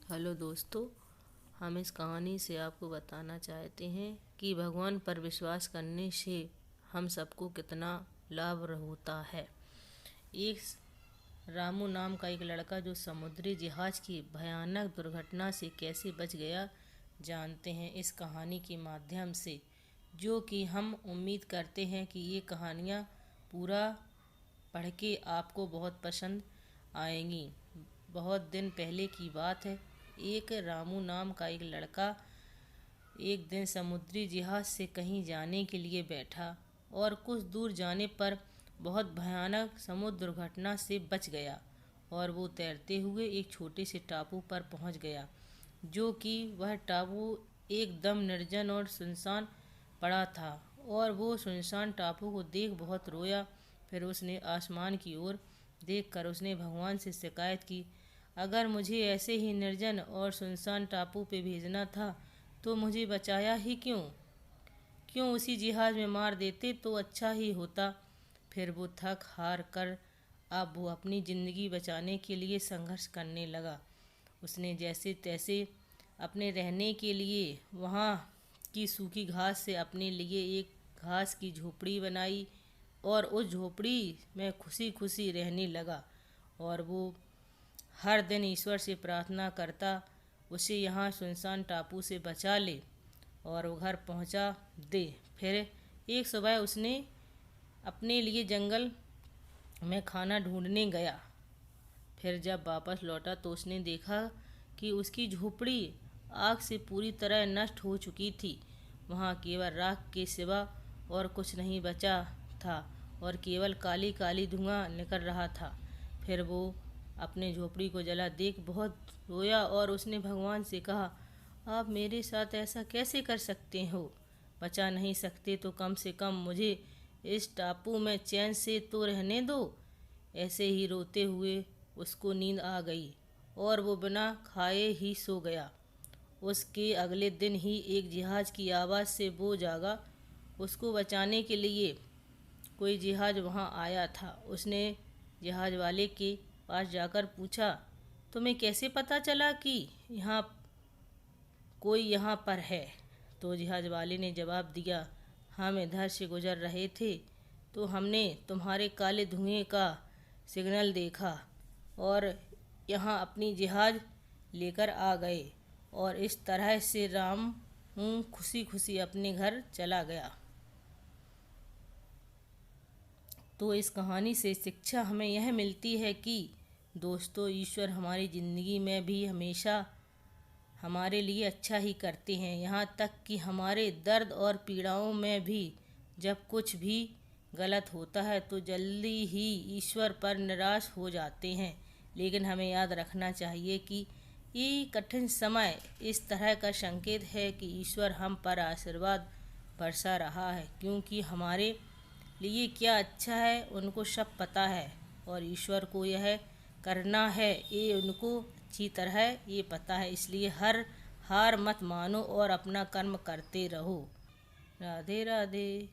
Hello दोस्तों, हम इस कहानी से आपको बताना चाहते हैं कि भगवान पर विश्वास करने से हम सबको कितना लाभ होता है। एक रामू नाम का एक लड़का जो समुद्री जहाज की भयानक दुर्घटना से कैसे बच गया, जानते हैं इस कहानी के माध्यम से, जो कि हम उम्मीद करते हैं कि ये कहानियाँ पूरा पढ़ के आपको बहुत पसंद आएंगी। बहुत दिन पहले की बात है। एक रामू नाम का एक लड़का एक दिन समुद्री जहाज से कहीं जाने के लिए बैठा और कुछ दूर जाने पर बहुत भयानक समुद्र दुर्घटना से बच गया और वो तैरते हुए एक छोटे से टापू पर पहुंच गया, जो कि वह टापू एकदम निर्जन और सुनसान पड़ा था। और वो सुनसान टापू को देख बहुत रोया। फिर उसने आसमान की ओर देखकर उसने भगवान से शिकायत की, अगर मुझे ऐसे ही निर्जन और सुनसान टापू पे भेजना था तो मुझे बचाया ही क्यों उसी जहाज में मार देते तो अच्छा ही होता। फिर वो थक हार कर अब वो अपनी ज़िंदगी बचाने के लिए संघर्ष करने लगा। उसने जैसे तैसे अपने रहने के लिए वहाँ की सूखी घास से अपने लिए एक घास की झोपड़ी बनाई और उस झोपड़ी में खुशी खुशी रहने लगा। और वो हर दिन ईश्वर से प्रार्थना करता उसे यहाँ सुनसान टापू से बचा ले और वो घर पहुँचा दे। फिर एक सुबह उसने अपने लिए जंगल में खाना ढूंढने गया। फिर जब वापस लौटा तो उसने देखा कि उसकी झोपड़ी आग से पूरी तरह नष्ट हो चुकी थी। वहाँ केवल राख के सिवा और कुछ नहीं बचा था और केवल काली काली धुआं निकल रहा था। फिर वो अपने झोपड़ी को जला देख बहुत रोया और उसने भगवान से कहा, आप मेरे साथ ऐसा कैसे कर सकते हो? बचा नहीं सकते तो कम से कम मुझे इस टापू में चैन से तो रहने दो। ऐसे ही रोते हुए उसको नींद आ गई और वो बिना खाए ही सो गया। उसके अगले दिन ही एक जहाज की आवाज़ से वो जागा। उसको बचाने के लिए कोई जहाज वहाँ आया था। उसने जहाज वाले के पास जाकर पूछा, तुम्हें कैसे पता चला कि कोई यहाँ पर है? तो जहाज वाले ने जवाब दिया, हम इधर से गुजर रहे थे तो हमने तुम्हारे काले धुएं का सिग्नल देखा और यहाँ अपनी जहाज लेकर आ गए। और इस तरह से राम खुशी खुशी अपने घर चला गया। तो इस कहानी से शिक्षा हमें यह मिलती है कि दोस्तों, ईश्वर हमारी ज़िंदगी में भी हमेशा हमारे लिए अच्छा ही करते हैं। यहाँ तक कि हमारे दर्द और पीड़ाओं में भी जब कुछ भी गलत होता है तो जल्दी ही ईश्वर पर निराश हो जाते हैं। लेकिन हमें याद रखना चाहिए कि ये कठिन समय इस तरह का संकेत है कि ईश्वर हम पर आशीर्वाद बरसा रहा है, क्योंकि हमारे लिए क्या अच्छा है उनको सब पता है और ईश्वर को यह करना है ये उनको अच्छी तरह ये पता है। इसलिए हार मत मानो और अपना कर्म करते रहो। राधे राधे।